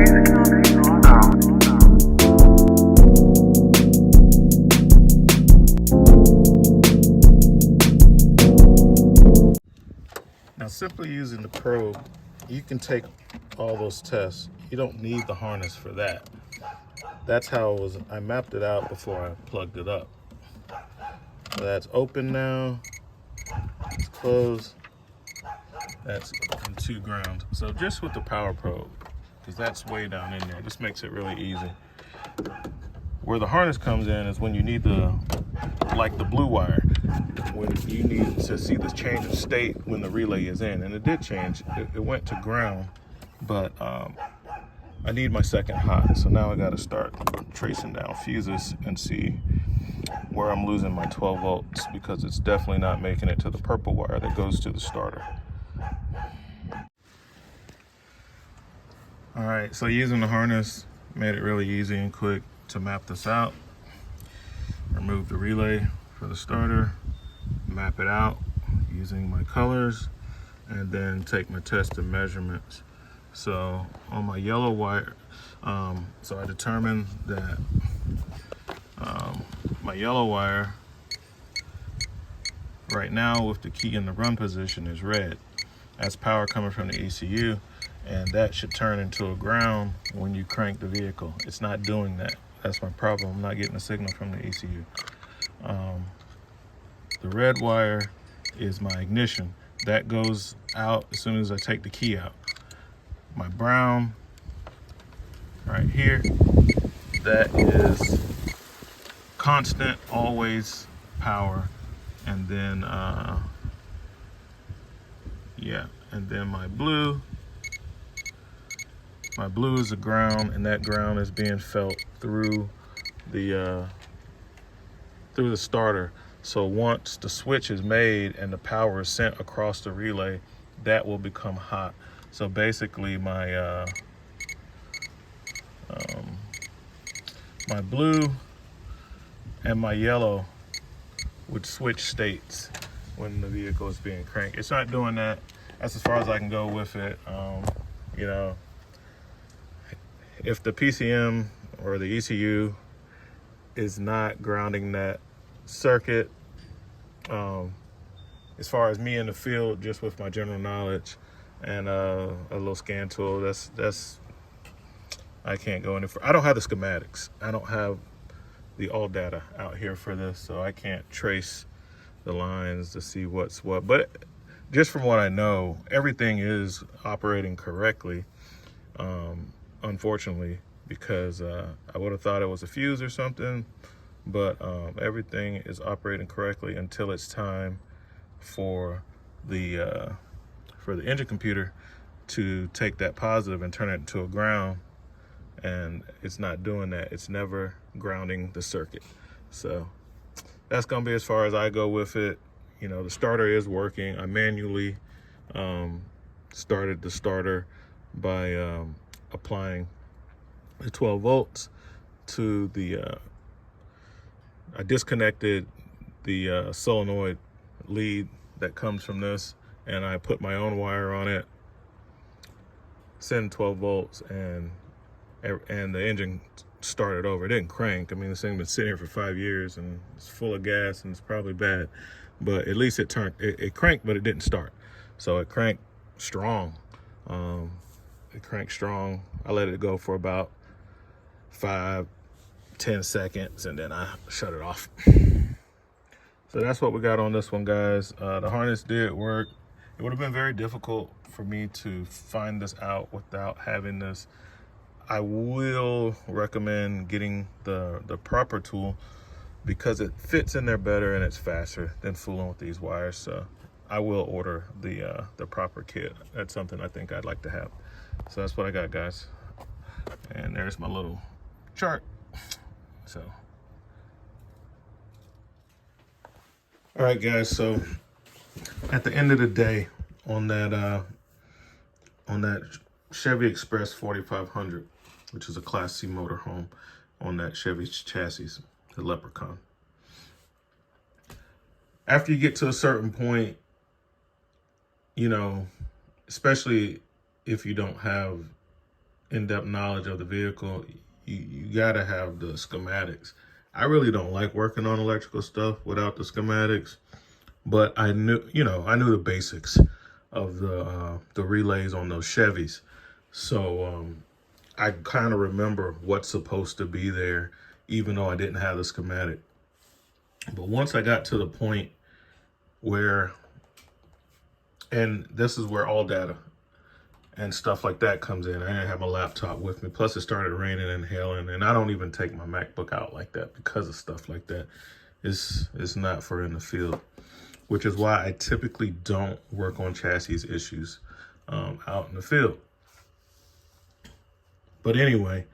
Now, simply using the probe, you can take all those tests. You don't need the harness for that. That's how it was. I mapped it out before I plugged it up. So that's open now. It's closed. That's in 2 ground. So just with the power probe, because that's way down in there, this makes it really easy. Where the harness comes in is when you need like the blue wire, when you need to see the change of state when the relay is in. And it did change. It went to ground, but I need my second hot. So now I got to start tracing down fuses and see where I'm losing my 12 volts, because it's definitely not making it to the purple wire that goes to the starter. All right, so using the harness made it really easy and quick to map this out. Remove the relay for the starter, map it out using my colors, and then take my test and measurements. So on my yellow wire, so I determined that my yellow wire right now with the key in the run position is red. That's power coming from the ECU, and that should turn into a ground when you crank the vehicle. It's not doing that. That's my problem. I'm not getting a signal from the ECU. The red wire is my ignition. That goes out as soon as I take the key out. My brown right here, that is constant, always power. And then, and then my blue is a ground, and that ground is being felt through the starter. So once the switch is made and the power is sent across the relay, that will become hot. So basically my my blue and my yellow would switch states when the vehicle is being cranked. It's not doing that. That's as far as I can go with it. You know, if the PCM or the ECU is not grounding that circuit, as far as me in the field, just with my general knowledge and a little scan tool, that's I can't go any further. I don't have the schematics. I don't have the all data out here for this, so I can't trace the lines to see what's what. But just from what I know, everything is operating correctly. Unfortunately, because I would have thought it was a fuse or something, but everything is operating correctly until it's time for the engine computer to take that positive and turn it into a ground, and it's not doing that. It's never grounding the circuit. So that's gonna be as far as I go with it. You know, the starter is working. I manually started the starter by applying the 12 volts to the I disconnected the solenoid lead that comes from this, and I put my own wire on it, send 12 volts, and the engine started over. It didn't crank. I mean, this thing's been sitting here for 5 years and it's full of gas and it's probably bad, but at least it cranked, but it didn't start. So it cranked strong. I let it go for about 5-10 seconds, and then I shut it off. So that's what we got on this one, guys. The harness did work. It would have been very difficult for me to find this out without having this. I will recommend getting the proper tool, because it fits in there better and it's faster than fooling with these wires. So I will order the proper kit. That's something I think I'd like to have. So that's what I got, guys. And there's my little chart. So, all right, guys. So at the end of the day, on that Chevy Express 4500, which is a Class C motorhome on that Chevy chassis, the Leprechaun. After you get to a certain point, you know, especially if you don't have in-depth knowledge of the vehicle, you gotta have the schematics. I really don't like working on electrical stuff without the schematics, but I knew, I knew the basics of the relays on those Chevys. So I kind of remember what's supposed to be there, even though I didn't have the schematic. But once I got to the point where, and this is where all data and stuff like that comes in. I didn't have my laptop with me. Plus it started raining and hailing, and I don't even take my MacBook out like that because of stuff like that. It's not for in the field, which is why I typically don't work on chassis issues out in the field. But anyway,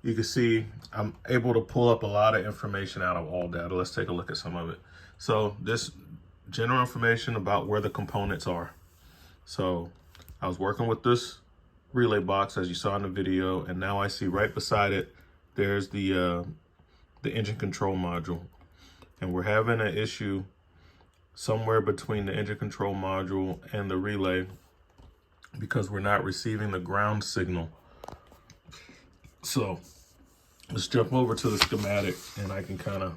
you can see I'm able to pull up a lot of information out of all data. Let's take a look at some of it. So this general information about where the components are. So I was working with this relay box as you saw in the video, and now I see right beside it, there's the engine control module. And we're having an issue somewhere between the engine control module and the relay because we're not receiving the ground signal. So let's jump over to the schematic and I can kind of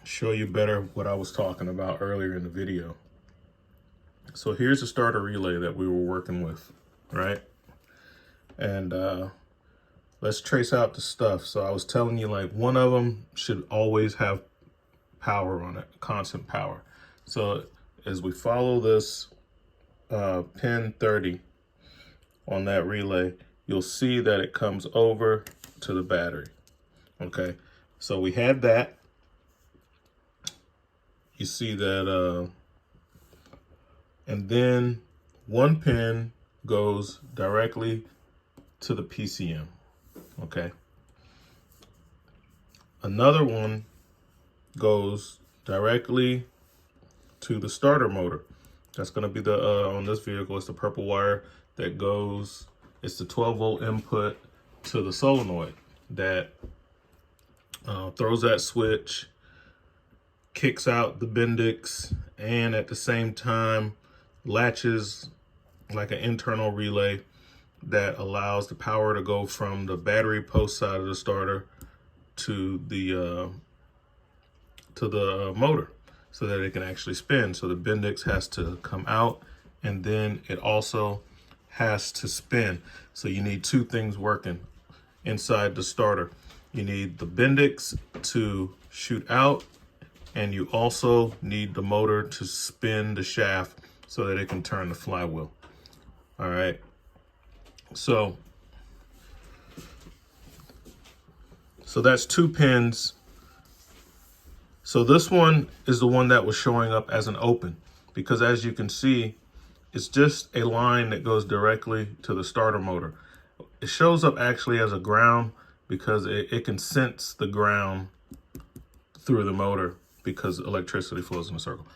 show you better what I was talking about earlier in the video. So here's the starter relay that we were working with, right? And let's trace out the stuff. So I was telling you, like, one of them should always have power on it, constant power. So as we follow this pin 30 on that relay, you'll see that it comes over to the battery. Okay, so we had that. You see that, and then one pin goes directly to the PCM, okay? Another one goes directly to the starter motor. That's gonna be the, on this vehicle, it's the purple wire that goes, it's the 12-volt input to the solenoid that throws that switch, kicks out the Bendix, and at the same time latches like an internal relay that allows the power to go from the battery post side of the starter to the motor so that it can actually spin. So the Bendix has to come out, and then it also has to spin. So you need two things working inside the starter. You need the Bendix to shoot out, and you also need the motor to spin the shaft so that it can turn the flywheel. All right. So that's two pins. So this one is the one that was showing up as an open, because as you can see, it's just a line that goes directly to the starter motor. It shows up actually as a ground because it can sense the ground through the motor because electricity flows in a circle.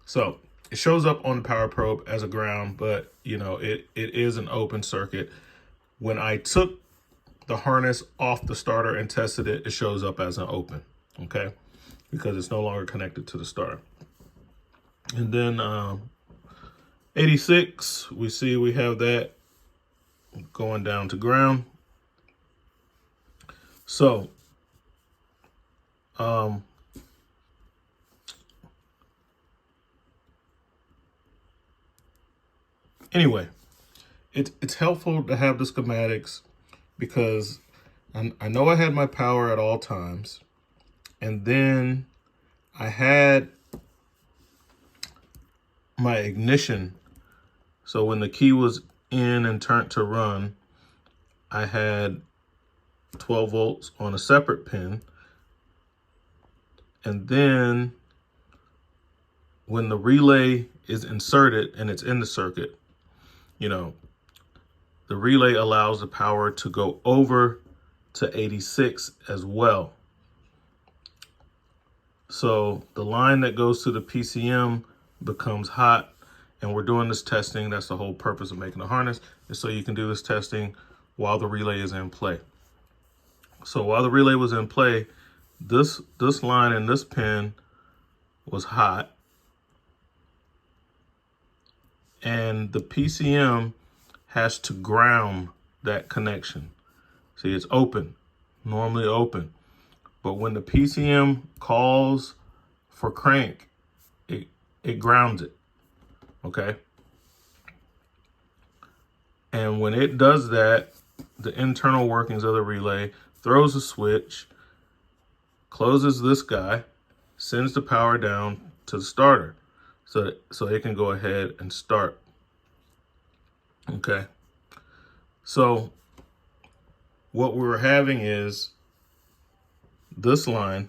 So it shows up on the power probe as a ground, but it is an open circuit. When I took the harness off the starter and tested it, it shows up as an open, okay? Because it's no longer connected to the starter. And then 86, we see we have that going down to ground. So anyway, it's helpful to have the schematics because I know I had my power at all times, and then I had my ignition. So when the key was in and turned to run, I had 12 volts on a separate pin. And then when the relay is inserted and it's in the circuit, the relay allows the power to go over to 86 as well. So the line that goes to the PCM becomes hot, and we're doing this testing. That's the whole purpose of making the harness, is so you can do this testing while the relay is in play. So while the relay was in play, this line and this pin was hot, and the PCM has to ground that connection. See, it's open, normally open. But when the PCM calls for crank, it grounds it, okay? And when it does that, the internal workings of the relay throws a switch, closes this guy, sends the power down to the starter so it can go ahead and start. Okay. So what we were having is this line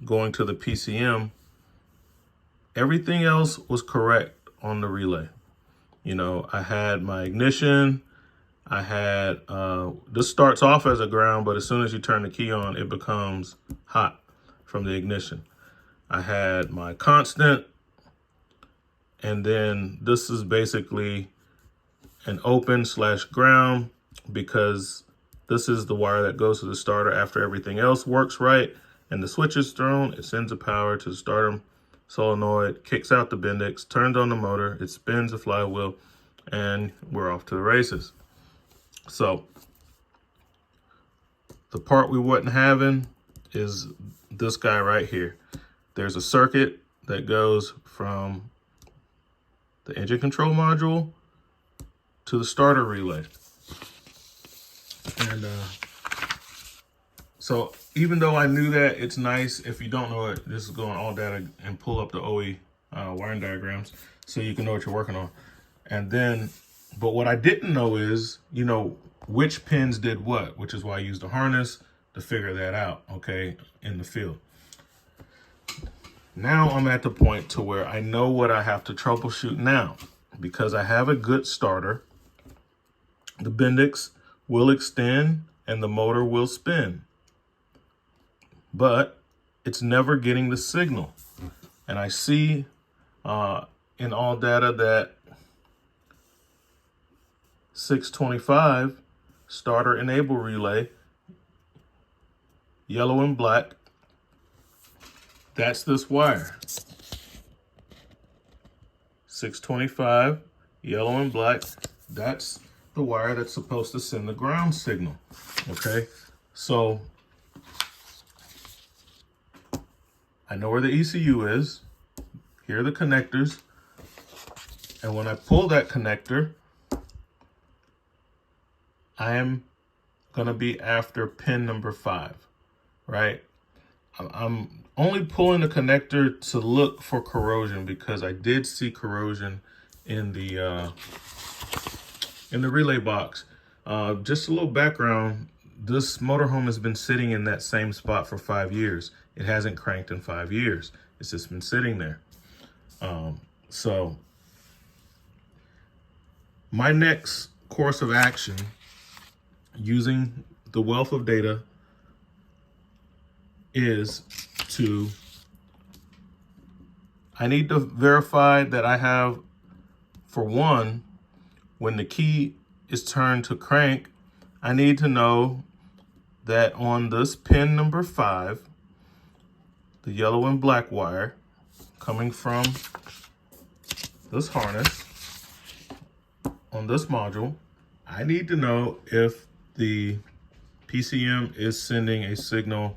going to the PCM. Everything else was correct on the relay. You know, I had my ignition. I had, this starts off as a ground, but as soon as you turn the key on, it becomes hot from the ignition. I had my constant, and then this is basically an open / ground, because this is the wire that goes to the starter after everything else works right and the switch is thrown. It sends the power to the starter solenoid, kicks out the Bendix, turns on the motor, it spins the flywheel, and we're off to the races. So the part we wasn't having is this guy right here. There's a circuit that goes from the engine control module to the starter relay. And so even though I knew that, it's nice, if you don't know it, this is going all data and pull up the OE wiring diagrams so you can know what you're working on. And then, but what I didn't know is, you know, which pins did what, which is why I used a harness to figure that out, okay, in the field. Now I'm at the point to where I know what I have to troubleshoot now, because I have a good starter. The Bendix will extend and the motor will spin, but it's never getting the signal. And I see in all data that 625 starter enable relay, yellow and black, that's this wire. 625, yellow and black, that's the wire that's supposed to send the ground signal, okay? So I know where the ECU is. Here are the connectors. And when I pull that connector, I am gonna be after pin number 5, right? I'm only pulling the connector to look for corrosion, because I did see corrosion in the relay box. Just a little background, this motorhome has been sitting in that same spot for 5 years. It hasn't cranked in 5 years. It's just been sitting there. So my next course of action, using the wealth of data, is I need to verify that I have, for one, when the key is turned to crank, I need to know that on this pin number 5, the yellow and black wire coming from this harness on this module, I need to know if the PCM is sending a signal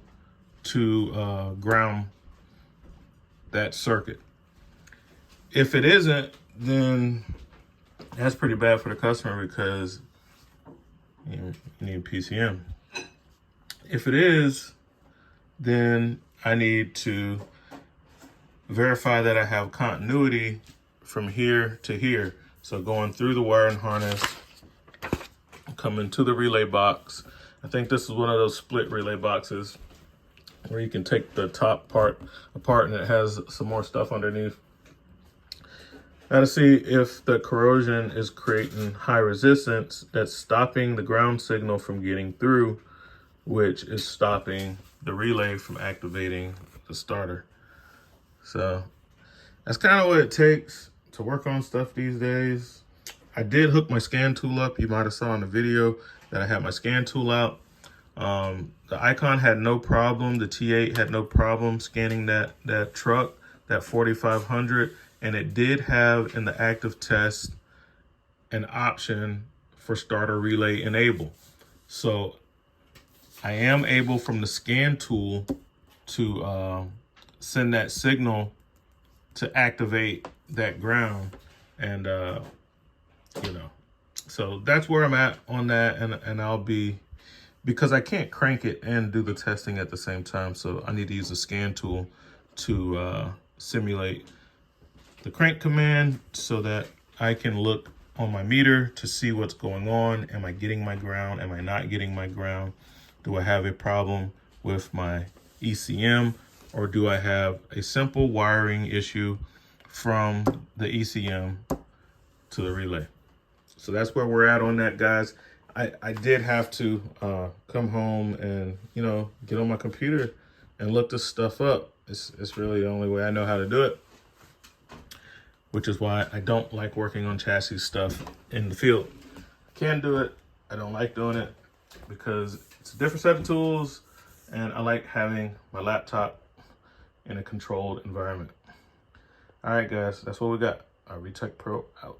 to ground that circuit. If it isn't, then that's pretty bad for the customer, because you need PCM. If it is, then I need to verify that I have continuity from here to here. So going through the wiring harness, coming to the relay box. I think this is one of those split relay boxes where you can take the top part apart and it has some more stuff underneath. Now to see if the corrosion is creating high resistance that's stopping the ground signal from getting through, which is stopping the relay from activating the starter. So that's kind of what it takes to work on stuff these days. I did hook my scan tool up. You might have saw in the video that I had my scan tool out. The Icon had no problem. The T8 had no problem scanning that truck, that 4500. And it did have in the active test an option for starter relay enable. So I am able from the scan tool to send that signal to activate that ground. And, so that's where I'm at on that. And I'll be, because I can't crank it and do the testing at the same time. So I need to use the scan tool to simulate the crank command so that I can look on my meter to see what's going on. Am I getting my ground? Am I not getting my ground? Do I have a problem with my ECM, or do I have a simple wiring issue from the ECM to the relay? So that's where we're at on that, guys. I did have to come home and, get on my computer and look this stuff up. It's really the only way I know how to do it, which is why I don't like working on chassis stuff in the field. I can do it. I don't like doing it because it's a different set of tools, and I like having my laptop in a controlled environment. All right, guys, that's what we got. Our Retech Pro out.